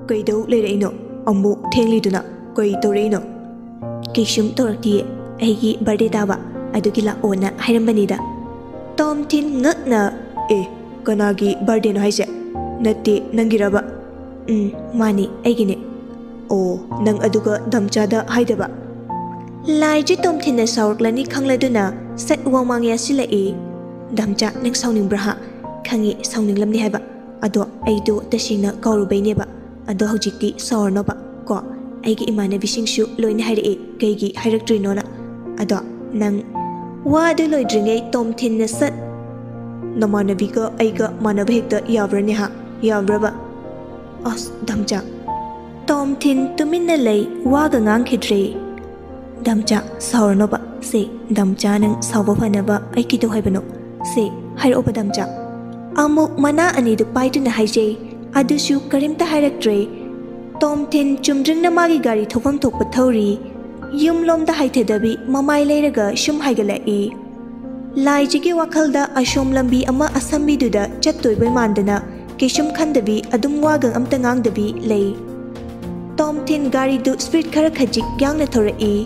Kaido leirino amu thengliduna koi toreino Kishum torti aigi birthday taba adugi la ona hairambanida Tom Tin ngatna kanagi birthday no haise natti nangiraba mani aigine o nang aduga damchada haidaba Lai ji Tom Tin na saurklani khangladuna sat wangmangya silai damcha nang sauning braha khangi sauning lamni haiba ado aido tasingna kaurubaineba ado hojikti saurnoba ko aigi imanabisingsu loina hairi kaigi hairaktrino na ado nang wadu loidringai Tom Tin na sat namanabiga aiga manaba hekta yavrani ha yavraba as damcha Tom Tin tuminna lei waga ngangkhidre damcha saurnoba se damcha nang sawba phanaba aiki to haibano se hairoba damcha amuk mana ani du paituna haije adusu karimta hairaktre Tom Tin chumdringna magi gari thofam thokpa thori yumlomda haithadabi mamai leiraga shum haigalai Lai jigi wakhalda ashom lambi ama asambi duda chattoibai mandana kishum khandabi adum wagang amta ngangdabi lei Tom Tin gari du speed khara khajik gyangna thorai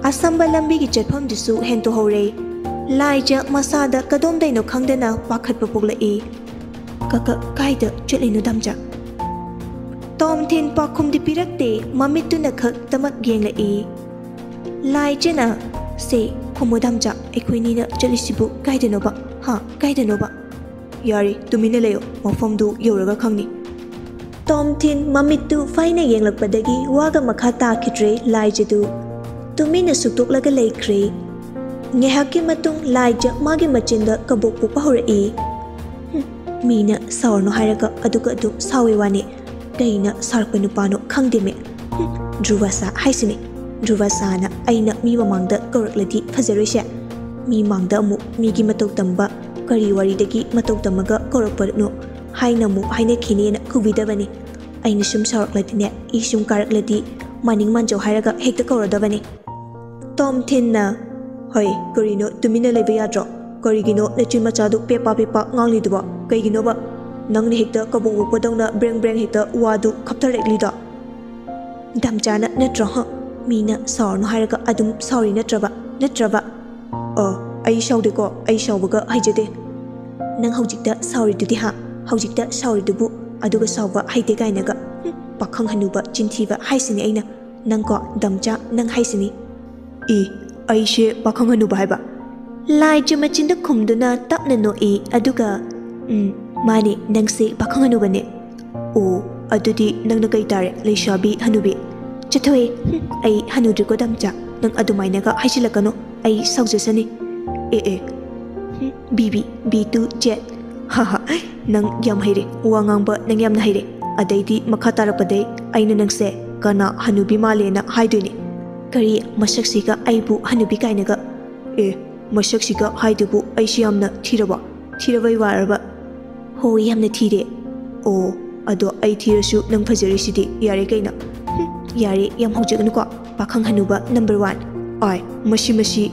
asamba lambi gi chatpham disu hento hore Lai ja masada kadom daino khangdana pakhatpa poglai kaka kaida chelinu damja Tom Tin pakhum di pirakte mamituna khak tamak genglai Lai jena se khomodamja ekhwinina chalisibu kaidanoba ha kaidanoba yari tumina leyo mafamdu yoraga khangni Tom Tin mamittu faina yenglakpadagi waga makha ta khitre Lai jedu tumina suktoklaga leikre ngehaki matung Lai ja magi machinda kabok pu pahori mina saurno hairaga aduga adu sawi wani kaina sarpa nupano khangdeme Druvasa haisini Druvasa na aina mi mamangda korakladi fajaroise mi mangda mu mi gi matok tamba kari wari dagi matok tamaga korakparno haina mu haina khini na khubidabani aina sum sarakladi ne isum karakladi maning manjo hairaga hekta koradabani Tom Tin na hoi korino tumina lebe yadro korigino lechin machadu pepa pepa ngangli duba kaigino ba nangni hekta kabu podongna breng breng hekta wadu khaptharekli da damchana natro ha mina saurno hairaga adum sauri natraba ai saudeko ai saubaga haijade nang hojikta sauri dudi ha hojikta sauri dubu aduga sauba haite gainaga pakhang hanuba chinthiba haisini aina nang ko damcha nang haisini ai she pakhang hanuba haiba Lai juma chinda khumduna tapna no aduga mani nang se pakhang hanuba ne o adudi nang na kai tare leishabi hanubi Chathoe ai hanudri ko damcha nang adumaina ga haisilakano ai saujasani bibi b2 jet haha nang yam haire wangangba nang yam na haire adaidi makha tarapadai aina nang se kana hanubi malena haiduni kari masaksika aibu hanubi kainaga masaksika haidubu aisi yamna thirabai waraba ho yamna thire o ado ai thirasu nang fajarisidi yare kaina Yari yam hojignu ko pakhang hanuba number 1 ai mashi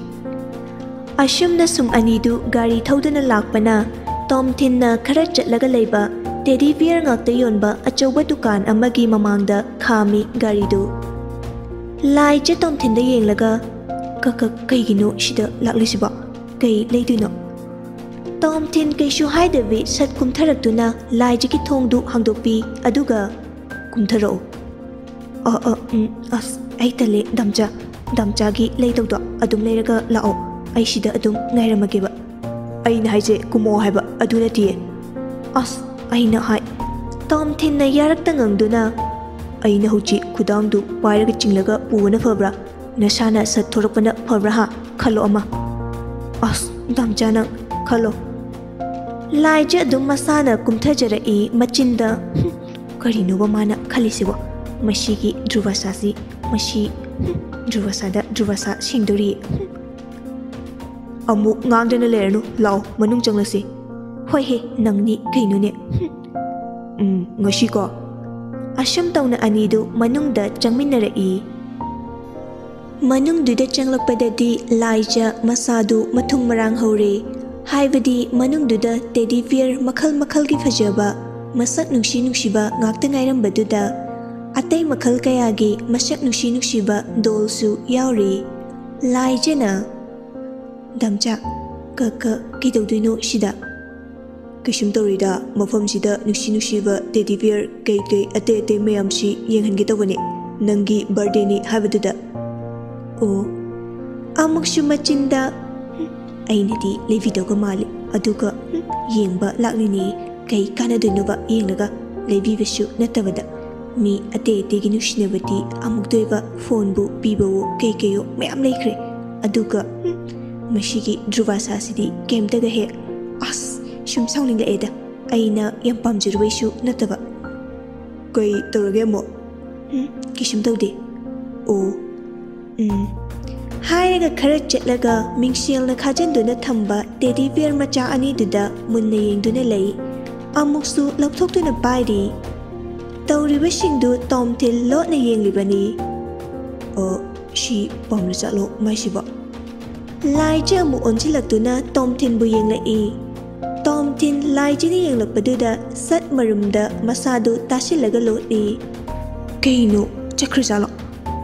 ashumna sum anidu gari thodana lakpana Tom Tin na khara chatlaga leiba teddy bear ngakta yonba achauba dukan amagi mamangda khami gari du Lai je Tom Tin da yenglaga kaka kaigino shida laklisiba kai leidino Tom Tin kaishu haidabi sat kumtharaktuna Lai je ki thongdu hangdokpi aduga kumtharo ai tale damcha gi leitawdo adum leiraga lao ai sida adum ngairamageba aina haije kumo haiba aduna tie aina hai Tom Tin na yarakta ngangduna aina huji khudangdu pairaga chinglaga puwana fabra nasana sat thorakpana fabra ha khalo ama damcha na khalo Lai je adum masana kumthajara machinda karino ba mana khalisibo Mashigi Druvasasi Mashi Druvasada Druvasa Singdori Amu ngangdana lernu lao manung changlasi hoi he nangni kaino ne ngashi ko asham tawna anidu manungda changminara manung duda changlakpadadi Laija masadu mathung marang hore haibadi manung duda teddy bear makhal gi fajaba masak nungshi nungsiba ngakta ngairambaduda ꯑꯇꯩ ꯃꯈꯜ ꯀꯌꯥꯒꯤ ꯃꯁꯛ ꯅꯨꯡꯁꯤꯕ ꯗꯣꯜꯁꯨ ꯌꯥꯎꯔꯤ ꯂꯥꯏꯖꯅ ꯗꯝꯆꯥ ꯀꯩꯗꯧꯗꯣꯏꯅꯣ ꯁꯤꯗ ꯀꯩꯁꯨꯝ ꯇꯧꯔꯤꯗ ꯃꯐꯝꯁꯤꯗ ꯅꯨꯡꯁꯤꯕ ꯇꯦꯗꯤ ꯕꯤꯌꯔ ꯀꯩ ꯑꯇꯩ ꯃꯌꯥꯝꯁꯤ ꯌꯦꯡꯍꯟꯒꯦ ꯇꯧꯕꯅꯤ ꯅꯪꯒꯤ ꯕꯔꯊꯗꯦꯅꯤ ꯍꯥꯏꯕꯗꯨꯗ ꯑꯣ ꯑꯃꯨꯛꯁꯨ ꯃꯆꯤꯟꯗ ꯑꯩꯅꯗꯤ ꯂꯩꯕꯤꯗꯧꯒ ꯃꯥꯜꯂꯤ ꯑꯗꯨꯒ ꯌꯦꯡꯕ ꯂꯥꯛꯂꯤꯅꯤ ꯀꯩ ꯀꯥꯟꯅꯗꯣꯏꯅꯣꯕ ꯌꯦꯡꯂꯒ ꯂꯩꯕꯤꯕꯁꯨ ꯅꯠꯇꯕꯗ ꯃꯤ ꯑꯇꯩꯒꯤ ꯅꯨꯡꯁꯤꯅꯕꯗꯤ ꯑꯃꯨꯛꯇꯣꯏꯕ ꯐꯣꯟꯕꯨ ꯄꯤꯕꯋꯣ ꯀꯩꯀꯩꯌꯣ ꯃꯌꯥꯝ ꯂꯩꯈ꯭ꯔꯦ ꯑꯗꯨꯒ ꯃꯁꯤꯒꯤ ꯙ꯭ꯔꯨꯚꯥꯁꯥꯁꯤꯗꯤ ꯀꯩꯝꯇꯒ ꯍꯦꯛ ꯑꯁ ꯁꯨꯝ ꯁꯥꯎꯅꯤꯡꯂꯛꯑꯦꯗ ꯑꯩꯅ ꯌꯥꯝ ꯄꯥꯝꯖꯔꯨꯕꯩꯁꯨ ꯅꯠꯇꯕ ꯀꯩ ꯇꯧꯔꯒꯦ ꯑꯃꯨꯛ ꯀꯩꯁꯨꯝ ꯇꯧꯗꯦ ꯑꯣ ꯍꯥꯏꯔꯒ ꯈꯔ ꯆꯠꯂꯒ ꯃꯤꯡꯁꯦꯜꯅ ꯈꯥꯖꯤꯟꯗꯨꯅ ꯊꯝꯕ ꯇꯦꯗꯤ ꯕꯤꯌꯔ ꯃꯆꯥ ꯑꯅꯤꯗꯨꯗ ꯃꯨꯟꯅ ꯌꯦꯡꯗꯨꯅ ꯂꯩ ꯑꯃꯨꯛꯁꯨ ꯂꯧꯊꯣꯛꯇꯨꯅ ꯄꯥꯏꯔꯤ ꯇꯧꯔꯤꯕꯁꯤꯡꯗꯨ ꯇꯣꯝꯊꯤꯟ ꯂꯣꯠꯅ ꯌꯦꯡꯂꯤꯕꯅꯤ ꯁꯤ ꯄꯥꯝꯅ ꯆꯠꯂꯣ ꯃꯥꯏꯁꯤꯕ ꯂꯥꯏꯖ ꯑꯃꯨꯛ ꯑꯣꯟꯁꯤꯜꯂꯛꯇꯨꯅ ꯇꯣꯝꯊꯤꯟꯕꯨ ꯌꯦꯡꯂꯛꯏ ꯇꯣꯝꯊꯤꯟ ꯂꯥꯏꯖꯅ ꯌꯦꯡꯂꯛꯄꯗꯨꯗ ꯁꯠ ꯃꯔꯨꯝꯗ ꯃꯁꯥꯗꯨ ꯇꯥꯁꯤꯜꯂꯒ ꯂꯣꯠꯂꯤ ꯀꯩꯅꯣ ꯆꯠꯈ꯭ꯔꯖꯥꯠꯂꯣ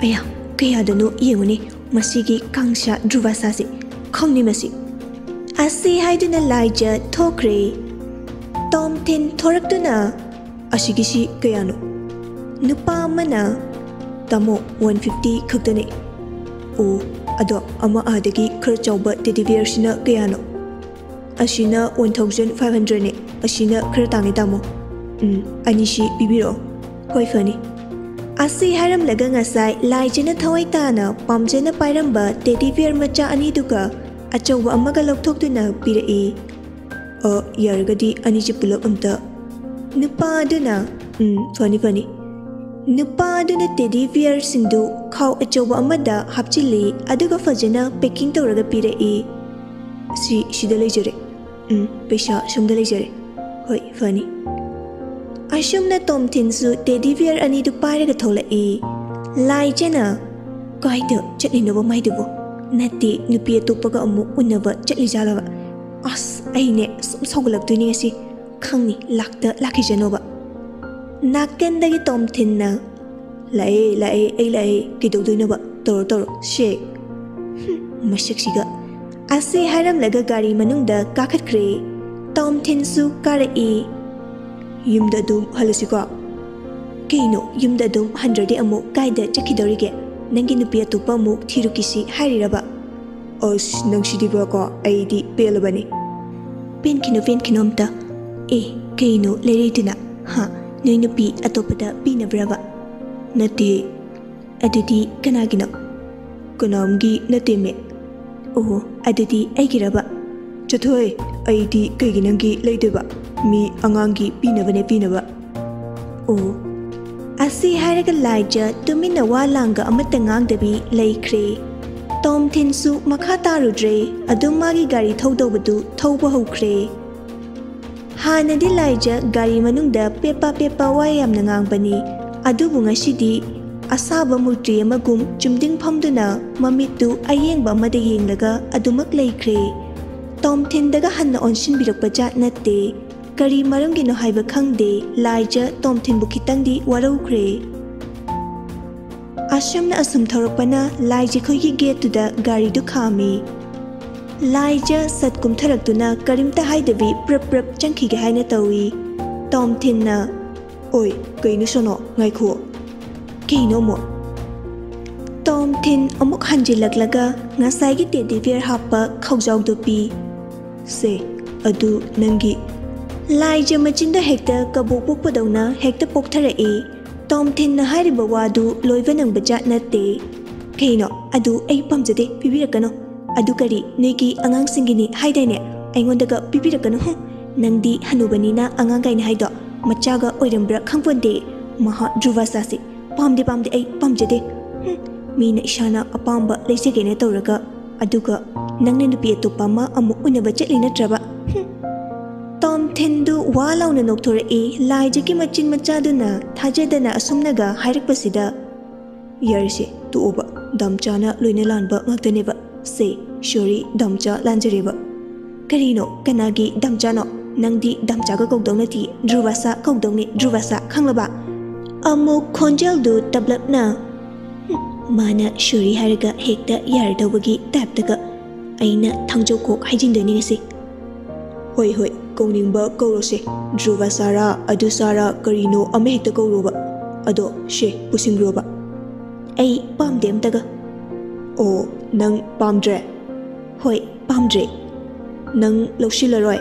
ꯑꯌꯥ ꯀꯌꯥꯗꯅꯣ ꯌꯦꯡꯉꯨꯅꯤ ꯃꯁꯤꯒꯤ ꯀꯥꯡꯁꯥ ꯙ꯭ꯔꯨꯚꯥꯁꯥꯁꯦ ꯈꯪꯅꯤ ꯃꯁꯤ ꯑꯁꯤ ꯍꯥꯏꯗꯨꯅ ꯂꯥꯏꯖ ꯊꯣꯛꯈ꯭ꯔꯦ ꯇꯣꯝꯊꯤꯟ ꯊꯣꯔꯛꯇꯨꯅ ꯑꯁꯤꯒꯤꯁꯤ ꯀꯌꯥꯅꯣ ꯅꯨꯄꯥ ꯑꯃꯅ ꯇꯥꯃꯣ 150 ꯈꯛꯇꯅꯤ ꯑꯣ ꯑꯗꯣ ꯑꯃ ꯑꯥꯗꯒꯤ ꯈꯔ ꯆꯥꯎꯕ ꯇꯦꯗꯤ ꯕꯤꯌꯔꯁꯤꯅ ꯀꯌꯥꯅꯣ ꯑꯁꯤꯅ 1500ꯅꯦ ꯑꯁꯤꯅ ꯈꯔ ꯇꯥꯡꯉꯦ ꯇꯥꯃꯣ ꯑꯅꯤꯁꯤ ꯄꯤꯕꯤꯔꯛꯑꯣ ꯍꯣꯏ ꯐꯅꯤ ꯑꯁꯤ ꯍꯥꯏꯔꯝꯂꯒ ꯉꯁꯥꯏ ꯂꯥꯏꯖꯅ ꯊꯋꯥꯏ ꯇꯥꯅ ꯄꯥꯝꯖꯅ ꯄꯥꯏꯔꯝꯕ ꯇꯦꯗꯤ ꯕꯤꯌꯔ ꯃꯆꯥ ꯑꯅꯤꯗꯨꯒ ꯑꯆꯧꯕ ꯑꯃꯒ ꯂꯧꯊꯣꯛꯇꯨꯅ ꯄꯤꯔꯛꯏ ꯌꯥꯔꯒꯗꯤ ꯑꯅꯤꯁꯤ ꯄꯨꯂꯞ ꯑꯝꯇ ꯅꯨꯄꯥ ꯑꯗꯨꯅ ꯐꯅꯤ ꯅꯨꯄꯥ ꯑꯗꯨꯅ ꯇꯦꯗꯤ ꯕꯤꯌꯔꯁꯤꯡꯗꯨ ꯈꯥꯎ ꯑꯆꯧꯕ ꯑꯃꯗ ꯍꯥꯞꯆꯤꯜꯂꯤ ꯑꯗꯨꯒ ꯐꯖꯅ ꯄꯦꯛꯀꯤꯡ ꯇꯧꯔꯒ ꯄꯤꯔꯛꯏ ꯁꯤꯗ ꯂꯩꯖꯔꯦ ꯄꯩꯁꯥ ꯁꯣꯝꯗ ꯂꯩꯖꯔꯦ ꯍꯣꯏ ꯐꯅꯤ ꯑꯁꯨꯝꯅ ꯇꯣꯝꯊꯤꯟꯁꯨ ꯇꯦꯗꯤ ꯕꯤꯌꯔ ꯑꯅꯤꯗꯨ ꯄꯥꯏꯔꯒ ꯊꯣꯛꯂꯛꯏ ꯂꯥꯏꯖꯅ ꯀꯥꯏꯗ ꯆꯠꯂꯤꯅꯣꯕ ꯃꯥꯏꯗꯨꯕꯨ ꯅꯠꯇꯦ ꯅꯨꯄꯤ ꯑꯇꯣꯞꯄꯒ ꯑꯃꯨꯛ ꯎꯅꯕ ꯆꯠꯂꯤꯖꯥꯠꯂꯕ ꯑꯁ ꯑꯩꯅꯦ ꯁꯨꯝ ꯁꯧꯒꯠꯂꯛꯇꯣꯏꯅꯦ ꯉꯁꯤ ꯈꯪꯅꯤ ꯂꯥꯛꯈꯤꯖꯅꯣꯕ ꯅꯥꯀꯟꯗꯒꯤ ꯇꯣꯝꯊꯤꯟꯅ ꯂꯥꯛꯑꯦ ꯑꯩ ꯂꯥꯛꯑꯦ ꯀꯩꯗꯧꯗꯣꯏꯅꯣꯕ ꯇꯧꯔꯣ ꯁꯦ ꯃꯁꯛꯁꯤꯒ ꯑꯁꯤ ꯍꯥꯏꯔꯝꯂꯒ ꯒꯥꯔꯤ ꯃꯅꯨꯡꯗ ꯀꯥꯈꯠꯈ꯭ꯔꯦ ꯇꯣꯝꯊꯤꯟꯁꯨ ꯀꯥꯔꯛꯏ ꯌꯨꯝꯗ ꯑꯗꯨꯝ ꯍꯜꯂꯁꯤꯀꯣ ꯀꯩꯅꯣ ꯌꯨꯝꯗ ꯑꯗꯨꯝ ꯍꯟꯗ꯭ꯔꯗꯤ ꯑꯃꯨꯛ ꯀꯥꯏꯗ ꯆꯠꯈꯤꯗꯧꯔꯤꯒꯦ ꯅꯪꯒꯤ ꯅꯨꯄꯤ ꯑꯇꯣꯞꯄ ꯑꯃꯨꯛ ꯊꯤꯔꯨꯈꯤꯁꯤ ꯍꯥꯏꯔꯤꯔꯕ ꯑꯁ ꯅꯪꯁꯤꯗꯤꯕꯀꯣ ꯑꯩꯗꯤ ꯄꯦꯜꯂꯕꯅꯤ ꯄꯦꯟꯈꯤꯅꯨ ꯑꯝꯇ ꯀꯩꯅꯣ ꯂꯩꯔꯛꯏꯗꯨꯅ ꯅꯣꯏ ꯅꯨꯄꯤ ꯑꯇꯣꯞꯄꯗ ꯄꯤꯅꯕ꯭ꯔꯕ ꯅꯠꯇꯦ ꯑꯗꯨꯗꯤ ꯀꯅꯥꯒꯤꯅꯣ ꯀꯅꯥꯝꯒꯤ ꯅꯠꯇꯦꯃꯦ ꯑꯣ ꯑꯗꯨꯗꯤ ꯑꯩꯒꯤꯔꯕ ꯆꯠꯊꯣꯏ ꯑꯩꯗꯤ ꯀꯩꯒꯤ ꯅꯪꯒꯤ ꯂꯩꯗꯣꯏꯕ ꯃꯤ ꯑꯉꯥꯡꯒꯤ ꯄꯤꯅꯕ ꯑꯣ ꯑꯁꯤ ꯍꯥꯏꯔꯒ ꯂꯥꯏꯖ ꯇꯨꯃꯤꯟꯅ ꯋꯥ ꯂꯥꯡꯒ ꯑꯃꯠꯇ ꯉꯥꯡꯗꯕꯤ ꯂꯩꯈ꯭ꯔꯦ ꯇꯣꯝꯊꯤꯟꯁꯨ ꯃꯈꯥ ꯇꯥꯔꯨꯗ꯭ꯔꯦ ꯑꯗꯨꯝ ꯃꯥꯒꯤ ꯒꯥꯔꯤ ꯊꯧꯗꯧꯕꯗꯨ ꯊꯧꯕ ꯍꯧꯈ꯭ꯔꯦ ꯍꯥꯟꯅꯗꯤ ꯂꯥꯏꯖ ꯒꯥꯔꯤ ꯃꯅꯨꯡꯗ ꯄꯦꯄꯥ ꯋꯥ ꯌꯥꯝꯅ ꯉꯥꯡꯕꯅꯤ ꯑꯗꯨꯕꯨ ꯉꯁꯤꯗꯤ ꯑꯁꯥꯕ ꯃꯨꯔꯇꯤ ꯑꯃꯒꯨꯝ ꯆꯨꯝꯗꯤꯡ ꯐꯝꯗꯨꯅ ꯃꯃꯤꯠꯇꯨ ꯑꯌꯦꯡꯕ ꯑꯃꯗ ꯌꯦꯡꯂꯒ ꯑꯗꯨꯃꯛ ꯂꯩꯈ꯭ꯔꯦ ꯇꯣꯝꯊꯤꯟꯗꯒ ꯍꯟꯅ ꯑꯣꯟꯁꯤꯟꯕꯤꯔꯛꯄ ꯖꯥꯠ ꯅꯠꯇꯦ ꯀꯔꯤ ꯃꯔꯝꯒꯤꯅꯣ ꯍꯥꯏꯕ ꯈꯪꯗꯦ ꯂꯥꯏꯖ ꯇꯣꯝꯊꯤꯟꯕꯨ ꯈꯤꯇꯪꯗꯤ ꯋꯥꯔꯧꯈ꯭ꯔꯦ ꯑꯁꯨꯝꯅ ꯑꯁꯨꯝ ꯊꯧꯔꯛꯄꯅ ꯂꯥꯏꯖ ꯈꯣꯏꯒꯤ ꯒꯦꯠꯇꯨꯗ ꯒꯥꯔꯤꯗꯨ ꯈꯥꯝꯃꯤ ꯂꯥꯏꯖ ꯁꯠ ꯀꯨꯝꯊꯔꯛꯇꯨꯅ ꯀꯔꯤꯝꯇ ꯍꯥꯏꯗꯕꯤ ꯄ꯭ꯔꯞ ꯆꯪꯈꯤꯒꯦ ꯍꯥꯏꯅ ꯇꯧꯏ ꯇꯣꯝꯊꯤꯟꯅ ꯑꯣꯏ ꯀꯩꯅꯣ ꯁꯣꯅꯣ ꯉꯥꯏꯈꯣ ꯀꯩꯅꯣ ꯑꯃꯨꯛ ꯇꯣꯝꯊꯤꯟ ꯑꯃꯨꯛ ꯍꯟꯖꯤꯜꯂꯛꯂꯒ ꯉꯁꯥꯏꯒꯤ ꯇꯦꯗꯤ ꯕꯤꯌꯔ ꯍꯥꯞꯄ ꯈꯧꯖꯥꯎꯗꯨ ꯄꯤ ꯁꯦ ꯑꯗꯨ ꯅꯪꯒꯤ ꯂꯥꯏꯖ ꯃꯆꯤꯟꯗ ꯍꯦꯛꯇ ꯀꯕꯣꯛ ꯄꯣꯛꯄꯗꯧꯅ ꯍꯦꯛꯇ ꯄꯣꯛꯊꯔꯛꯏ ꯇꯣꯝꯊꯤꯟꯅ ꯍꯥꯏꯔꯤꯕ ꯋꯥꯗꯨ ꯂꯣꯏꯕ ꯅꯪꯕ ꯖꯥꯠ ꯅꯠꯇꯦ ꯀꯩꯅꯣ ꯑꯗꯨ ꯑꯩ ꯄꯥꯝꯖꯗꯦ ꯄꯤꯕꯤꯔꯛꯀꯅꯣ ꯑꯗꯨ ꯀꯔꯤ ꯅꯣꯏꯒꯤ ꯑꯉꯥꯡꯁꯤꯡꯒꯤꯅꯤ ꯍꯥꯏꯗꯥꯏꯅꯦ ꯑꯩꯉꯣꯟꯗꯒ ꯄꯤꯕꯤꯔꯛꯀꯅꯨ ꯅꯪꯗꯤ ꯍꯅꯨꯕꯅꯤꯅ ꯑꯉꯥꯡꯒꯥꯏꯅ ꯍꯥꯏꯗꯣ ꯃꯆꯥꯒ ꯑꯣꯏꯔꯝꯕ꯭ꯔꯥ ꯈꯪꯄꯣꯟꯗꯦ ꯃꯍꯥ ꯙ꯭ꯔꯨꯚꯥꯁꯥꯁꯤ ꯄꯥꯝꯗꯦ ꯑꯩ ꯄꯥꯝꯖꯗꯦ ꯃꯤꯅ ꯏꯁꯥꯅ ꯑꯄꯥꯝꯕ ꯂꯩꯖꯒꯦꯅ ꯇꯧꯔꯒ ꯑꯗꯨꯒ ꯅꯪꯅ ꯅꯨꯄꯤ ꯑꯇꯣꯞꯄ ꯑꯃ ꯑꯃꯨꯛ ꯎꯅꯕ ꯆꯠꯂꯤ ꯅꯠꯇ꯭ꯔꯕ ꯇꯣꯝꯊꯤꯟꯗꯨ ꯋꯥ ꯂꯥꯎꯅ ꯅꯣꯛꯊꯣꯔꯛꯏ ꯂꯥꯏꯖꯒꯤ ꯃꯆꯤꯟ ꯃꯆꯥꯗꯨꯅ ꯊꯥꯖꯗꯅ ꯑꯁꯨꯝꯅꯒ ꯍꯥꯏꯔꯛꯄꯁꯤꯗ ꯌꯥꯔꯤꯁꯦ ꯇꯣꯛꯑꯣꯕ ꯗꯝꯆꯥꯅ ꯂꯣꯏꯅ ꯂꯥꯟꯕ ꯉꯥꯛꯇꯅꯦꯕ ꯁꯦ ꯁꯣꯔꯤ ꯗꯝꯆꯥ ꯂꯥꯟꯖꯔꯦꯕ ꯀꯔꯤꯅꯣ ꯀꯅꯥꯒꯤ ꯗꯝꯆꯥꯅꯣ ꯅꯪꯗꯤ ꯗꯝꯆꯥꯒ ꯀꯧꯗꯧ ꯅꯠꯇꯦ ꯙ꯭ꯔꯨꯚꯥꯁꯥ ꯀꯧꯗꯧꯅꯦ ꯙ꯭ꯔꯨꯚꯥꯁꯥ ꯈꯪꯂꯕ Amuk khonjaldu tablapna mana shuri haraga hekta yaradawagi taptaga aina thangjoko haijindani ngasi. Hoi hoi kauningba kaurose Dhruva Sara adu Sara karino ama hekta kauroba ado she pusingroba ai pamde amtaga. O nang pamdre. Hoi pamdre. Nang lokshillaroi.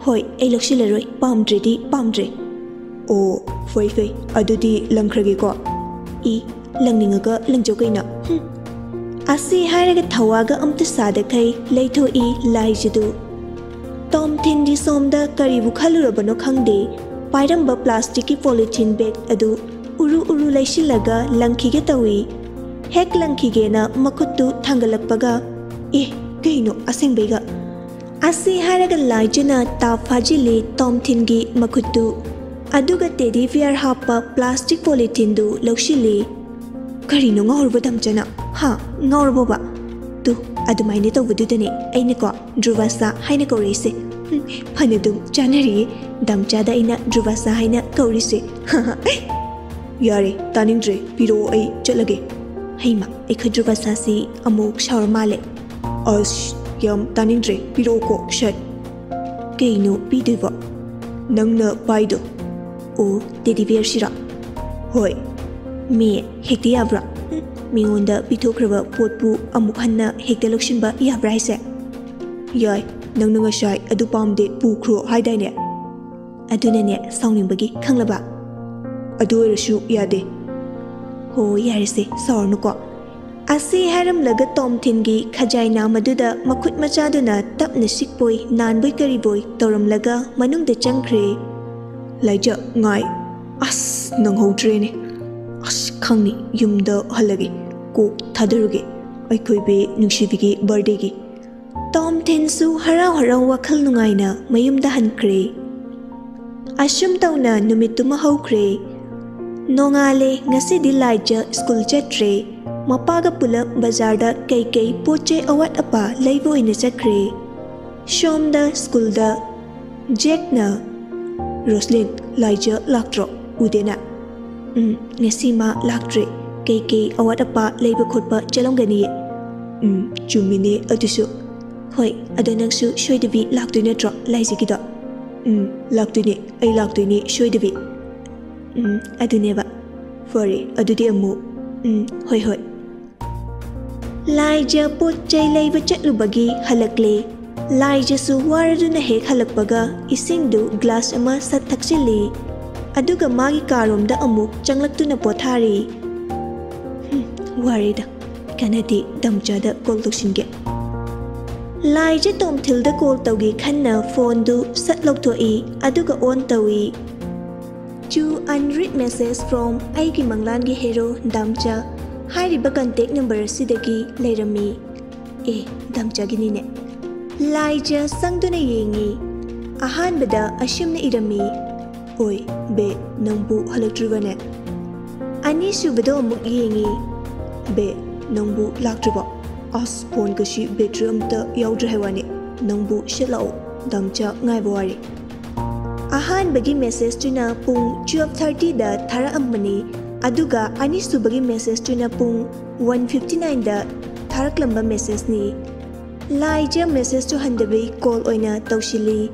Hoi ai lokshillaroi pamdre di pamdre. O foi foi adudi langkhrage ko I langningaga langjokaina. Asi hairaga thawaga amta sadakai leitho I laijidu. Tom Tindi somda karibu khalurabano khangde pairamba plastic ki polythene bag adu uru uru laishilaga langkhige tawi. Hek langkhige na makuttu thangalakpaga kaino asengbega. Asi hairaga laijana ta fajili Tom Tingi makuttu aduga teddy bear hapa plastic polythene du lokshili. Karino ngawrba damjana ha ngawrba ba tu adumaine tawbududane aina ko Dhruvasa haina kaurese phanadum chanari damchada aina Dhruvasa haina kaurise. Yare taningdre piro ai chalage haima ekha Dhruvasa si amuk shawar male as yam taningdre piro ko shat keino pidiva nangna paido o teddy bear shira. Hoi me hekti yabra mingonda pitokraba potpu amuk hanna hekta lokshinba yabra haise. Yai nangna ngasai adu pamde pukro haidaine adunane sauningbagi khanglaba adu oirasu yade. Ho yarise sawarnuko. Asi haramlaga Tom Tingi khajaina maduda makhut machaduna tapna sikpoi nanboi kariboi tawramlaga manungda changkhre. Laija ngai as nanghodrene as khangni yumda halage ko thadaruge aikhoibe nungsibigi birthday gi. Tom Tinsu harau harau wakhal nungaina mayumda hankre. Ashum tawna numituma hawkre. Nongale ngasidi Laija school chatre mapaga pulap bazarda kai poche awat apa leibo ina chakre. Shomda schoolda Jackna Roslyn Laija laktro udena. Ngasima laktre kai awat apa leibo khotpa chalongani. Chumine adusu. Hoi adanangsu shoidabi laktuina tro laizikida. Laktuine ai laktuine shoidabi. Aduneba fore adudi amu hoi hoi. Laija pot chai leiba chatlubagi halakle. Laija su waraduna hek halakpaga isingdu glass ama sat thakchili aduga magi karomda amuk changlaktuna pothari. Warida kanadi damchada call tuksinge. Laija Tom Tilda call tawgi khanna phone du sat lokthoi aduga on tawi. To unread message from aigi manglangi hero Damcha hairiba contact number sidagi leirami. Damcha ginine. Laija sangduna yengi. Ahanbada ashimna irami. Oi be nangbu halaktribane. Ani subado amuk yengi. Be nangbu laktriba. As phone kashi bedroom ta yaudra hewani. Nangbu shitlao. Damcha ngaibawari. Ahanbagi message tuna pung 12:30 da thara ammani aduga anisubagi message tuna pung 1:59 da tharaklamba message ni. Laija message to handabi call oina tawshili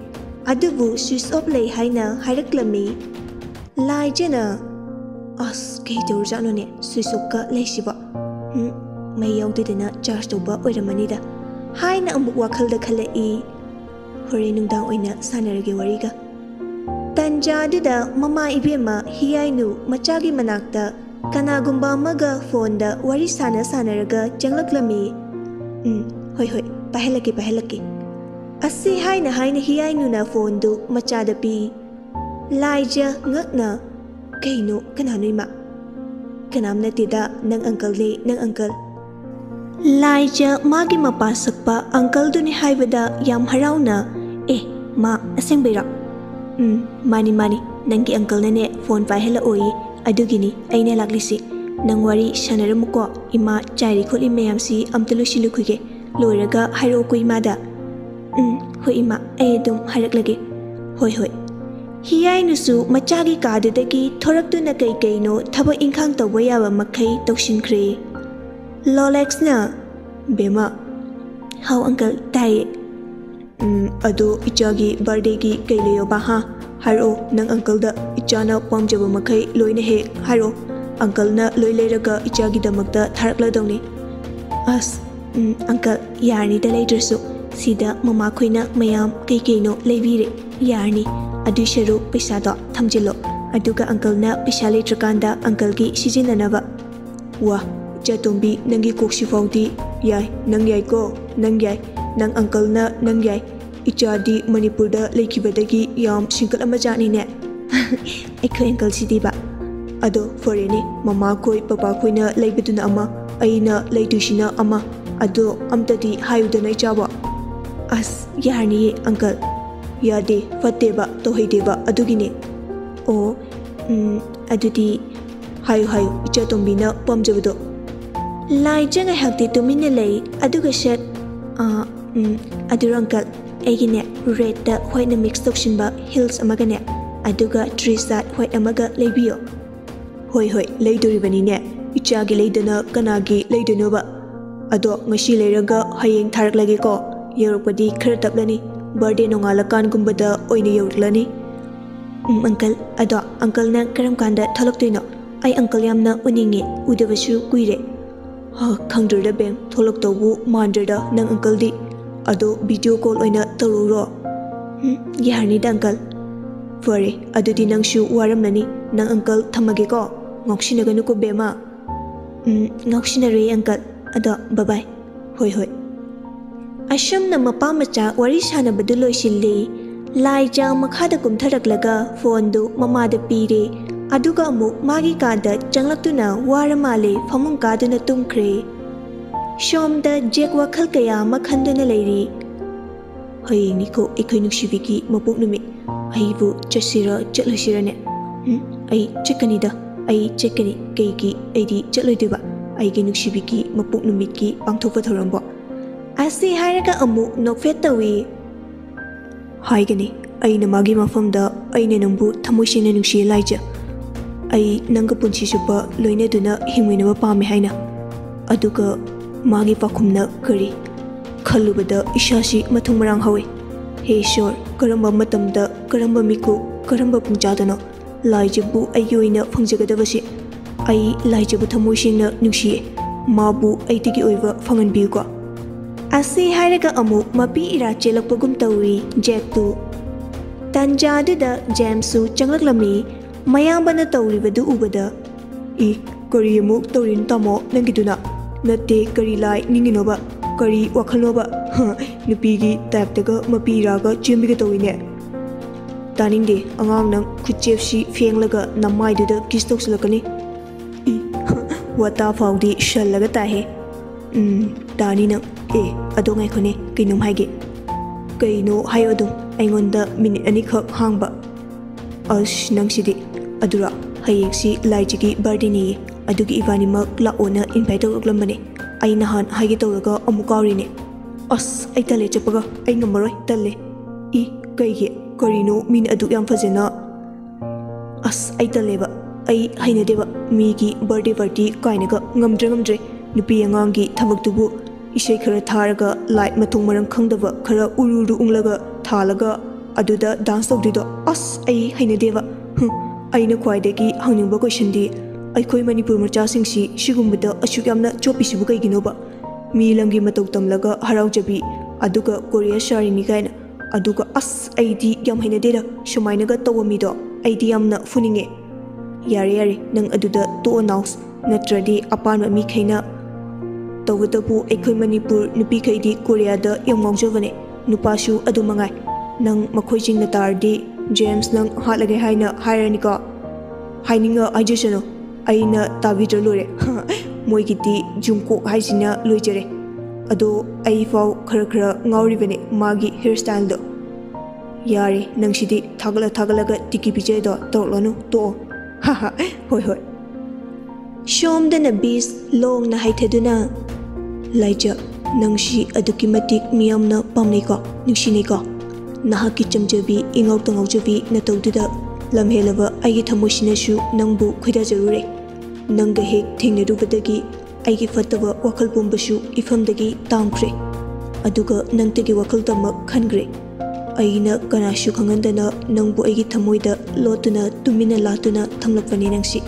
adubu switch off lei haina hairaklami. Laija na as kei tawrjano ne switch off ka leisiba. Mai yaudidena charge toba oiramani da haina amuk wakhalda khalai. Hore nungdang oina sanarage wariga. Tanjaduda mama ibema hiyainu machagi manakta kanagumba maga phone da wari sanaraga janglaklami. Hoi hoi pahelaki. Asi haina hiyainu na phone du machada pi. Laija ngakna kaino kananoima. Kanamna tida nang uncle ni nang uncle. Laija magi mapasakpa uncle du ni haibada yam harauna. Ma asengbira. Mani nangi uncle nane phone pahela oi adugini aina laglisi nang wari sanaramuko ima chairi kholi mayamsi amtelu silukuge loiraga hairo ko imada hoi ima ai dum haraklage hoi ꯍꯤꯌꯥꯏꯅꯁꯨ ꯃꯆꯥꯒꯤ ꯀꯥꯗꯨꯗꯒꯤ ꯊꯣꯔꯛꯇꯨꯅ ꯀꯩꯀꯩꯅꯣ ꯊꯕꯛ ꯏꯪꯈꯥꯡ ꯇꯧꯕ ꯌꯥꯕ ꯃꯈꯩ ꯇꯧꯁꯤꯟꯈ꯭ꯔꯦ꯫ ꯂꯣꯂꯦꯛꯁꯅ ꯕꯦꯃꯥ ꯍꯥꯎ ꯑꯪꯀꯜ ꯇꯥꯏꯌꯦ꯫ ꯑꯗꯣ ꯏꯆꯥꯒꯤ ꯕꯥꯔꯗꯦꯒꯤ ꯀꯩ ꯂꯩꯌꯣꯕ ꯍꯥ ꯍꯥꯏꯔꯛꯑꯣ ꯅꯪ ꯑꯪꯀꯜꯗ ꯏꯆꯥꯅ ꯄꯥꯝꯖꯕ ꯃꯈꯩ ꯂꯣꯏꯅ ꯍꯦꯛ ꯍꯥꯏꯔꯛꯑꯣ ꯑꯪꯀꯜꯅ ꯂꯣꯏ ꯂꯩꯔꯒ ꯏꯆꯥꯒꯤꯗꯃꯛꯇ ꯊꯥꯔꯛꯂꯗꯧꯅꯤ꯫ ꯑꯁ ꯑꯪꯀꯜ ꯌꯥꯔꯅꯤꯗ ꯂꯩꯗ꯭ꯔꯁꯨ ꯁꯤꯗ ꯃꯃꯥꯈꯣꯏꯅ ꯃꯌꯥꯝ ꯀꯩꯀꯩꯅꯣ ꯂꯩꯕꯤꯔꯦ ꯌꯥꯔꯅꯤ ꯑꯗꯨꯏ ꯁꯔꯨꯛ ꯄꯩꯁꯥꯗꯣ ꯊꯝꯖꯤꯜꯂꯣ ꯑꯗꯨꯒ ꯑꯪꯀꯜꯅ ꯄꯩꯁꯥ ꯂꯩꯇ꯭ꯔꯀꯥꯟꯗ ꯑꯪꯀꯜꯒꯤ ꯁꯤꯖꯤꯟꯅꯅꯕ꯫ ꯋꯥ ꯏꯆꯥꯇꯣꯝꯕꯤ ꯅꯪꯒꯤ ꯀꯣꯛꯁꯤꯐꯥꯎꯗꯤ ꯌꯥꯏ ꯅꯪ ꯌꯥꯏꯀꯣ ꯅꯪ ꯌꯥꯏ ꯅꯪ ꯑꯪꯀꯜꯅ ꯅꯪ ꯌꯥꯏ ꯏꯆꯥꯗꯤ ꯃꯅꯤꯄꯨꯔꯗ ꯂꯩꯈꯤꯕꯗꯒꯤ ꯌꯥꯝ ꯁꯤꯡꯀꯠꯂꯝꯕꯖꯥꯠꯅꯤꯅꯦ꯫ ꯑꯩꯈꯣꯏ ꯑꯪꯀꯜꯁꯤꯗꯤꯕ ꯑꯗꯣ ꯐꯔꯦꯅꯦ ꯃꯃꯥꯈꯣꯏ ꯄꯄꯥꯈꯣꯏꯅ ꯂꯩꯕꯗꯨꯅ ꯑꯃ ꯑꯩꯅ ꯂꯩꯗꯣꯏꯁꯤꯅ ꯑꯃ ꯑꯗꯣ ꯑꯝꯇꯗꯤ ꯍꯥꯏꯌꯨꯗꯅ ꯏꯆꯥꯕꯣ꯫ ꯑꯁ ꯌꯥꯔꯅꯤꯌꯦ ꯑꯪꯀꯜ ꯌꯥꯗꯦ ꯐꯠꯇꯦꯕ ꯇꯧꯍꯩꯗꯦꯕ ꯑꯗꯨꯒꯤꯅꯦ꯫ ꯑꯣ ꯑꯗꯨꯗꯤ ꯍꯥꯏꯌꯨ ꯍꯥꯏꯌꯨ ꯏꯆꯥꯇꯣꯝꯕꯤꯅ ꯄꯥꯝꯖꯕꯗꯣ꯫ ꯂꯥꯏꯖ ꯉꯥꯏꯍꯥꯛꯇꯤ ꯇꯨꯃꯤꯟꯅ ꯂꯩ ꯑꯗꯨꯒ ꯁꯦꯠ ꯑꯗꯨꯔꯣ ꯑꯪꯀꯜ ꯑꯩꯒꯤꯅꯦ ꯔꯦꯗꯇ ꯍ꯭ꯋꯥꯏꯠꯅ ꯃꯤꯛꯁ ꯇꯧꯁꯤꯟꯕ ꯍꯤꯜꯁ ꯑꯃꯒꯅꯦ ꯑꯗꯨꯒ ꯇ꯭ꯔꯤꯁꯥꯠ ꯍ꯭ꯋꯥꯏꯠ ꯑꯃꯒ ꯂꯩꯕꯤꯌꯣ꯫ ꯍꯣꯏ ꯍꯣꯏ ꯂꯩꯗꯣꯔꯤꯕꯅꯤꯅꯦ ꯏꯆꯥꯒꯤ ꯂꯩꯗꯅ ꯀꯅꯥꯒꯤ ꯂꯩꯗꯣꯏꯅꯣꯕ꯫ ꯑꯗꯣ ꯉꯁꯤ ꯂꯩꯔꯒ ꯍꯌꯦꯡ ꯊꯥꯔꯛꯂꯒꯦꯀꯣ ꯌꯧꯔꯛꯄꯗꯤ ꯈꯔ ꯇꯞꯂꯅꯤ ꯕꯥꯔꯗꯦ ꯅꯣꯡꯉꯥꯜꯂꯀꯥꯟꯒꯨꯝꯕꯗ ꯑꯣꯏꯅ ꯌꯧꯔꯛꯂꯅꯤ꯫ ꯑꯪꯀꯜ ꯑꯗꯣ ꯑꯪꯀꯜꯅ ꯀꯔꯝ ꯀꯥꯟꯗ ꯊꯣꯛꯂꯛꯇꯣꯏꯅꯣ ꯑꯩ ꯑꯪꯀꯜ ꯌꯥꯝꯅ ꯎꯅꯤꯡꯉꯦ ꯎꯗꯕꯁꯨ ꯀꯨꯏꯔꯦ꯫ ꯈꯪꯗ꯭ꯔꯦꯗ ꯕꯦꯝ ꯊꯣꯛꯂꯛꯇꯧꯕꯨ ꯃꯥꯟꯗ꯭ꯔꯦꯗ ꯅꯪ ꯑꯪꯀꯜꯗꯤ ꯑꯗꯣ ꯚꯤꯗꯤꯑꯣ ꯀꯣꯜ ꯑꯣꯏꯅ ꯇꯧꯔꯨꯔꯣ꯫ ꯌꯥꯔꯅꯤꯗ ꯑꯪꯀꯜ꯫ ꯐꯔꯦ ꯑꯗꯨꯗꯤ ꯅꯪꯁꯨ ꯋꯥꯔꯝꯂꯅꯤ ꯅꯪ ꯑꯪꯀꯜ ꯊꯝꯃꯒꯦꯀꯣ ꯉꯥꯎꯁꯤꯟꯅꯒꯅꯨꯀꯣ ꯕꯦꯝꯃ꯫ ꯉꯥꯎꯁꯤꯟꯅꯔꯣꯏ ꯑꯪꯀꯜ ꯑꯗꯣ ꯕꯕꯥꯏ꯫ ꯍꯣꯏ ꯍꯣꯏ꯫ ꯑꯁꯨꯝꯅ ꯃꯄꯥ ꯃꯆꯥ ꯋꯥꯔꯤ ꯁꯥꯟꯅꯕꯗꯨ ꯂꯣꯏꯁꯤꯜꯂꯤ꯫ ꯂꯥꯏꯖ ꯃꯈꯥꯗ ꯀꯨꯝꯊꯔꯛꯂꯒ ꯐꯣꯟꯗꯨ ꯃꯃꯥꯗ ꯄꯤꯔꯦ ꯑꯗꯨꯒ ꯑꯃꯨꯛ ꯃꯥꯒꯤ ꯀꯥꯗ ꯆꯪꯂꯛꯇꯨꯅ ꯋꯥꯔ ꯃꯥꯜꯂꯦ ꯐꯃꯨꯡ ꯀꯥꯗꯨꯅ ꯇꯨꯝꯈ꯭ꯔꯦ꯫ ꯁꯣꯝꯗ ꯖꯦꯛ ꯋꯥꯈꯜ ꯀꯌꯥ ꯑꯃ ꯈꯟꯗꯨꯅ ꯂꯩꯔꯤ꯫ ꯍꯌꯦꯡꯅꯤꯀꯣ ꯑꯩꯈꯣꯏ ꯅꯨꯡꯁꯤꯕꯤꯒꯤ ꯃꯄꯣꯛ ꯅꯨꯃꯤꯠ ꯑꯩꯕꯨ ꯆꯠꯁꯤꯔ ꯆꯠꯂꯣꯏꯁꯤꯔꯅꯦ꯫ ꯑꯩ ꯆꯠꯀꯅꯤꯗ ꯑꯩ ꯆꯠꯀꯅꯤ ꯀꯩꯒꯤ ꯑꯩꯗꯤ ꯆꯠꯂꯣꯏꯗꯣꯏꯕ ꯑꯩꯒꯤ ꯅꯨꯡꯁꯤꯕꯤꯒꯤ ꯃꯄꯣꯛ ꯅꯨꯃꯤꯠꯀꯤ ꯄꯥꯡꯊꯣꯛꯄ ꯊꯧꯔꯝꯕꯣ꯫ ꯑꯁꯤ ꯍꯥꯏꯔꯒ ꯑꯃꯨꯛ ꯅꯣꯛꯐꯦꯠ ꯇꯧꯏ꯫ ꯍꯥꯏꯒꯅꯤ ꯑꯩꯅ ꯃꯥꯒꯤ ꯃꯐꯝꯗ ꯑꯩꯅ ꯅꯪꯕꯨ ꯊꯃꯣꯏ ꯁꯦꯡꯅ ꯅꯨꯡꯁꯤꯌꯦ ꯂꯥꯏꯖ ꯑꯩ ꯅꯪꯒ ꯄꯨꯟꯁꯤ ꯆꯨꯞꯄ ꯂꯣꯏꯅꯗꯨꯅ ꯍꯤꯡꯃꯤꯟꯅꯕ ꯄꯥꯝꯃꯦ ꯍꯥꯏꯅ꯫ ꯑꯗꯨꯒ ꯃꯥꯒꯤ ꯄꯥꯎꯈꯨꯝꯅ ꯀꯔꯤ ꯈꯜꯂꯨꯕꯗ ꯏꯁꯥꯁꯤ ꯃꯊꯨꯝ ꯃꯔꯥꯡ ꯍꯧꯏ꯫ ꯍꯦ ꯏꯁꯣꯔ ꯀꯔꯝꯕ ꯃꯇꯝꯗ ꯀꯔꯝꯕ ꯃꯤꯀꯨꯞ ꯀꯔꯝꯕ ꯄꯨꯡꯆꯥꯗꯅꯣ ꯂꯥꯏꯖꯕꯨ ꯑꯩꯒꯤ ꯑꯣꯏꯅ ꯐꯪꯖꯒꯗꯕꯁꯤ꯫ ꯑꯩ ꯂꯥꯏꯖꯕꯨ ꯊꯃꯣꯏ ꯁꯦꯡꯅ ꯅꯨꯡꯁꯤꯌꯦ ꯃꯥꯕꯨ ꯑꯩꯗꯒꯤ ꯑꯣꯏꯕ ꯐꯪꯍꯟꯕꯤꯌꯨꯀꯣ꯫ ꯑꯁꯤ ꯍꯥꯏꯔꯒ ꯑꯃꯨꯛ ꯃꯄꯤ ꯏꯔꯥ ꯆꯦꯜꯂꯛꯄꯒꯨꯝ ꯇꯧꯏ ꯖꯦꯛꯇꯨ꯫ ꯇꯥꯟꯖꯥꯗꯨꯗ ꯖꯦꯝꯁꯁꯨ ꯆꯪꯂꯛꯂꯝꯃꯤ꯫ ꯃꯌꯥꯝꯕꯅ ꯇꯧꯔꯤꯕꯗꯨ ꯎꯕꯗ ꯀꯔꯤ ꯑꯃꯨꯛ ꯇꯧꯔꯤꯅꯣ ꯇꯥꯃꯣ ꯅꯪꯒꯤꯗꯨꯅ ꯅꯠꯇꯦ ꯀꯔꯤ ꯂꯥꯏ ꯅꯤꯡꯉꯤꯅꯣꯕ ꯀꯔꯤ ꯋꯥꯈꯜꯅꯣꯕ ꯅꯨꯄꯤꯒꯤ ꯇꯥꯏꯞꯇꯒ ꯃꯄꯤ ꯏꯔꯥꯒ ꯆꯦꯟꯕꯤꯒ ꯇꯧꯏꯅꯦ꯫ ꯇꯥꯅꯤꯡꯗꯦ ꯑꯉꯥꯡ ꯅꯪ ꯈꯨꯠꯆꯦꯞꯁꯤ ꯐꯦꯡꯂꯒ ꯅꯃꯥꯏꯗꯨꯗ ꯀꯤꯁ ꯇꯧꯁꯤꯜꯂꯛꯀꯅꯤ꯫ ꯋꯥꯇꯥ ꯐꯥꯎꯗꯤ ꯁꯜꯂꯒ ꯇꯥꯏꯍꯦ꯫ ꯇꯥꯅꯤ ꯅꯪ ꯑꯗꯣ ꯉꯥꯏꯈꯣꯅꯦ ꯀꯩꯅꯣꯝ ꯍꯥꯏꯒꯦ꯫ ꯀꯩꯅꯣ ꯍꯥꯏꯌꯣ ꯑꯗꯨꯝ ꯑꯩꯉꯣꯟꯗ ꯃꯤꯅꯤꯠ ꯑꯅꯤꯈꯛ ꯍꯥꯡꯕ꯫ ꯑꯁ ꯅꯪꯁꯤꯗꯤ ꯑꯗꯨꯔ ꯍꯌꯦꯡꯁꯤ ꯂꯥꯏꯖꯒꯤ ꯕꯥꯔꯗꯦꯅꯦꯌꯦ ꯑꯗꯨꯒꯤ ꯏꯕꯥꯅꯤꯃꯛ ꯂꯥꯛꯑꯣꯅ ꯏꯟꯚꯥꯏꯠ ꯇꯧꯔꯛꯂꯝꯕꯅꯦ ꯑꯩ ꯅꯍꯥꯟ ꯍꯥꯏꯒꯦ ꯇꯧꯔꯒ ꯑꯃꯨꯛ ꯀꯥꯎꯔꯤꯅꯦ꯫ ꯑꯁ ꯑꯩ ꯇꯜꯂꯦ ꯆꯠꯄꯒ ꯑꯩ ꯉꯝꯃꯔꯣꯏ ꯇꯜꯂꯦ꯫ ꯀꯩꯒꯤ ꯀꯔꯤꯅꯣ ꯃꯤꯅ ꯑꯗꯨꯛ ꯌꯥꯝ ꯐꯖꯅ꯫ ꯑꯁ ꯑꯩ ꯇꯜꯂꯦꯕ ꯑꯩ ꯍꯩꯅꯗꯦꯕ ꯃꯤꯒꯤ ꯕꯥꯔꯗꯦ ꯄꯥꯔꯇꯤ ꯀꯥꯏꯅꯒ ꯉꯝꯗ꯭ꯔꯦ ꯅꯨꯄꯤ ꯑꯉꯥꯡꯒꯤ ꯊꯕꯛꯇꯨꯕꯨ ꯏꯁꯩ ꯈꯔ ꯊꯥꯔꯒ ꯂꯥꯏꯠ ꯃꯊꯣꯡ ꯃꯔꯝ ꯈꯪꯗꯕ ꯈꯔ ꯎꯔꯨ ꯎꯪꯂꯒ ꯊꯥꯜꯂꯒ ꯑꯗꯨꯗ ꯗꯥꯟꯁ ꯇꯧꯗꯣꯏꯗꯣ ꯑꯁ ꯑꯩ ꯍꯩꯅꯗꯦꯕ꯫ ꯑꯩꯅ ꯈ꯭ꯋꯥꯏꯗꯒꯤ ꯍꯪꯅꯤꯡꯕ ꯀꯣꯏꯁꯟꯗꯤ ꯑꯩꯈꯣꯏ ꯃꯅꯤꯄꯨꯔ ꯃꯆꯥꯁꯤꯡꯁꯤ ꯁꯤꯒꯨꯝꯕꯗ ꯑꯁꯨꯛ ꯌꯥꯝꯅ ꯆꯣꯞꯄꯤꯁꯤꯕꯨ ꯀꯩꯒꯤꯅꯣꯕ꯫ ꯃꯤ ꯂꯝꯒꯤ ꯃꯇꯧ ꯇꯝꯂꯒ ꯍꯔꯥꯎꯖꯕꯤ ꯑꯗꯨꯒ ꯀꯣꯔꯤꯌꯥ ꯁꯥꯔꯤꯅꯤ ꯀꯥꯏꯅ ꯑꯗꯨꯒ ꯑꯁ ꯑꯩꯗꯤ ꯌꯥꯝ ꯍꯩꯅꯗꯦꯗ ꯁꯨꯃꯥꯏꯅꯒ ꯇꯧꯕ ꯃꯤꯗꯣ ꯑꯩꯗꯤ ꯌꯥꯝꯅ ꯐꯨꯅꯤꯡꯉꯦ꯫ ꯌꯥꯔꯦ ꯅꯪ ꯑꯗꯨꯗ ꯇꯣꯛꯑꯣ ꯅꯥꯎꯁ ꯅꯠꯇ꯭ꯔꯗꯤ ꯑꯄꯥꯟꯕ ꯃꯤꯈꯩꯅ ꯇꯧꯕꯇꯕꯨ ꯑꯩꯈꯣꯏ ꯃꯅꯤꯄꯨꯔ ꯅꯨꯄꯤꯈꯩꯗꯤ ꯀꯣꯔꯤꯌꯥꯗ ꯌꯥꯝ ꯉꯥꯎꯖꯕꯅꯦ ꯅꯨꯄꯥꯁꯨ ꯑꯗꯨ ꯃꯉꯥꯏ꯫ ꯅꯪ ꯃꯈꯣꯏꯁꯤꯡꯅ ꯇꯥꯔꯗꯤ ꯖꯦꯝꯁ ꯅꯪ ꯍꯥꯠꯂꯒꯦ ꯍꯥꯏꯅ ꯍꯥꯏꯔꯅꯤꯀꯣ꯫ ꯍꯥꯏꯅꯤꯡꯉ ꯍꯥꯏꯖꯁꯅꯨ ꯑꯩꯅ ꯇꯥꯕꯤꯗ꯭ꯔ ꯂꯣꯏꯔꯦ ꯃꯣꯏꯒꯤꯗꯤ ꯖꯨꯡꯀꯣꯛ ꯍꯥꯏꯁꯤꯅ ꯂꯣꯏꯖꯔꯦ꯫ ꯑꯗꯣ ꯑꯩꯐꯥꯎ ꯈꯔ ꯉꯥꯎꯔꯤꯕꯅꯦ ꯃꯥꯒꯤ ꯍꯤꯌꯔ ꯁ꯭ꯇꯥꯏꯜꯗꯣ꯫ ꯌꯥꯔꯦ ꯅꯪꯁꯤꯗꯤ ꯊꯥꯒꯠꯂꯒ ꯇꯤꯀꯤ ꯄꯤꯖꯩꯗꯣ ꯇꯧꯔꯛꯂꯅꯨ ꯇꯣꯛꯑꯣ꯫ ꯍꯣꯏ꯫ ꯁꯣꯝꯗꯅ ꯕꯤꯁ ꯂꯣꯡꯅ ꯍꯥꯏꯊꯗꯨꯅ ꯂꯥꯏꯖ ꯅꯪꯁꯤ ꯑꯗꯨꯛꯀꯤ ꯃꯇꯤꯛ ꯃꯤꯌꯥꯝꯅ ꯄꯥꯝꯅꯩꯀꯣ ꯅꯨꯡꯁꯤꯅꯩꯀꯣ nahaki chamjabi ingau tangau jabi nataududa lamhelaba aigi thamoisinasu nangbu khoida jarure nangga hek thingnarubadagi aigi fataba wakhal pumbasu ifamdagi tamkhre aduga nangtegi wakhal tamak khangre aina kanasu khangandana nangbu aigi thamoida lotuna tumina latuna thamlapani nangsi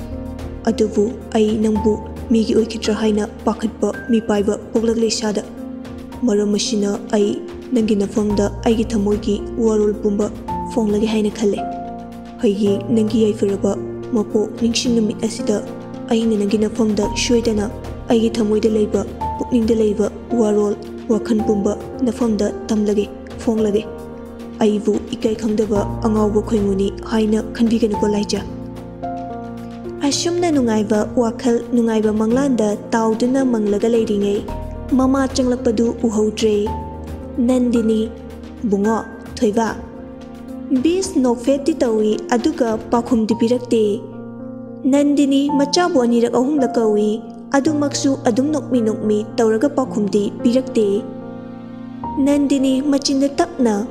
adubu ai nangbu migi oikitra haina pakhatba mi paiba poglak leisada maramasina ai nangi nafamda aigi thamoigi warol pumba fonglagi haina khalle haigi nangi yaifiraba mapo ningsing numit asida aina nangi nafamda shoidana aigi thamoida leiba pukningda leiba warol wakhan pumba nafamda tamlage fonglage aibu ikai khangdaba angawba khoinguni haina khanbigani ko laija asumna nungaiba wakhal nungaiba manglanda tauduna manglaga leiringai mama changlakpadu uhodre Nandini bungo thoiba bis nokfeti tawi aduga pakhum dipirakte Nandini machabu anirak ahum lakawi adumaksu adum nokmi tawraga pakhumdi pirakte Nandini machinda tapna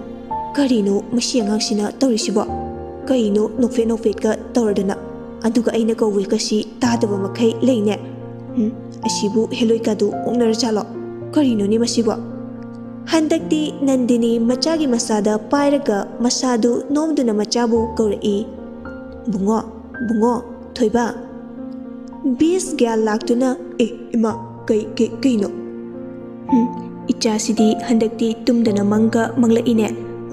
karino masiangangsina tawrisiba kaino nokfet ka tawradana aduga aina kawil kasi tadaba makai leine asibu heloi kadu ongnar chalo karino ni masiba Handakti Nandini machagi masada pairaga masadu nomduna machabu kaurei bungo thoiba bis gyal laktuna ima kai no icha sidi handakti tumdana mangla ine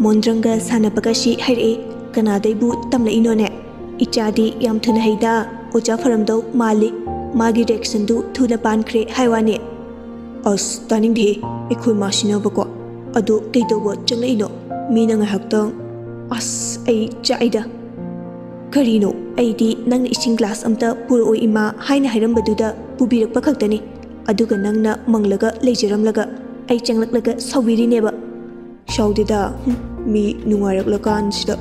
mondrangga sanapakashi haire kanadaibu tamla inone ichadi yam thuna haida oja faramdau mali magi reaction du thuna pankre haiwane as taning de ekhoi masina bako ado keidobo changleino mina nga haktang as ai chaida karino aidi nangna ising glass amta puroi ima haina hairambadudha pubirakpa khaktani aduga nangna manglaga leijaramlaga ai changlaklaga sawbirineba shaudida mi nungaraklakan sida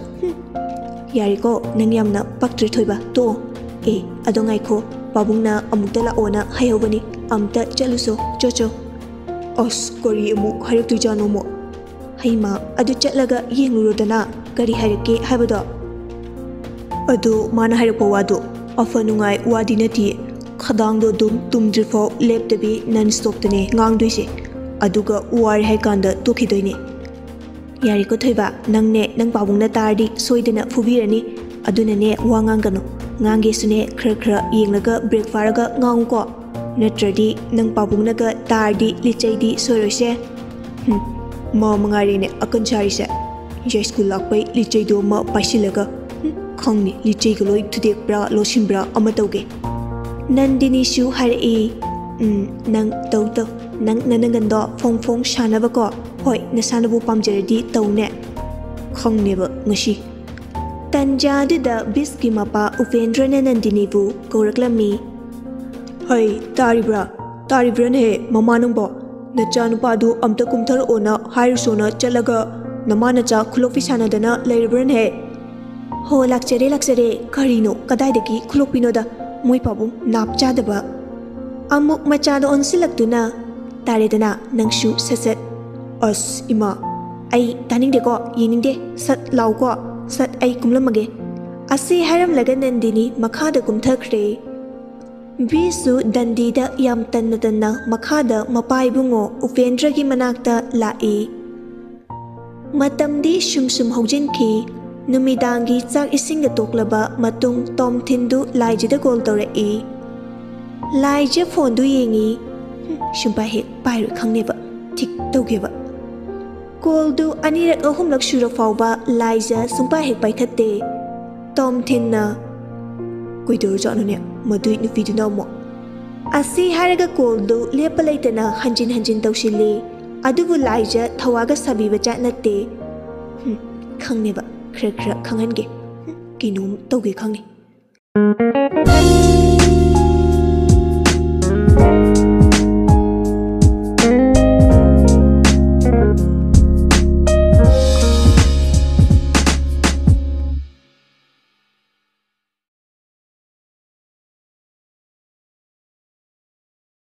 yariko nang yamna paktre thoiba to adongai kho pabungna amukta la ona hayobani amta chaluso chocho as kori amuk hairtu jano mo haima adu chatlaga yengurodana kari hairake habado adu mana hairpo wado afanungai wadinati khadangdo dum tumdrifo leptabi non stop tane ngangdoise aduga war haikanda tokhidoine yariko thoiba nangne nang pabungna tardi soidana fubirani adunane wangangano ngange sune khra yenglaga break faraga ngangko natradi nang pabungnaga tardi lichaidi soirose ma mangarine akancharise jai school lakpai lichaido ma paisilaga khangni lichai galoi thudek bra losin bra amatauge Nandini shu harai nang tau nang nanangando phong shanaba ko hoi nasanabu pamjaradi taune khangneba ngashi tanjadida biski mapa Upendra Nandini bu koraklami Hai taribra ne mama nangbo nachanupa du amta kumthar ona hairusona chalaga namanacha khulokfi sanadana leiribra ne ho lakchare karino kadaidagi khulokpinoda moi pabung napchadaba amuk machado onsilaktuna taredana nangshu sasat as ima ai taningde ko yiningde sat lauko sat ai kumlamage asi haram laga Nandini makhada kumthakre bisu dandida yam tanna makhada mapai bungo Upendra gi manakta lai matamdi sum hojinki numidangi chak isinga toklaba matung tom thindu laijida call tawrai laije phone du yengi shumpa he pairu khangneba thik tawgeba call du anirak ahumlak shura fawba laija sumpa he paithatte tom thinna koidur janone madui nupiduna mo asi haraga call du lepalaitana hanjin tawsili adubu laija thawaga sabiba cha natte khangneba khra khangange kinum tawge khangni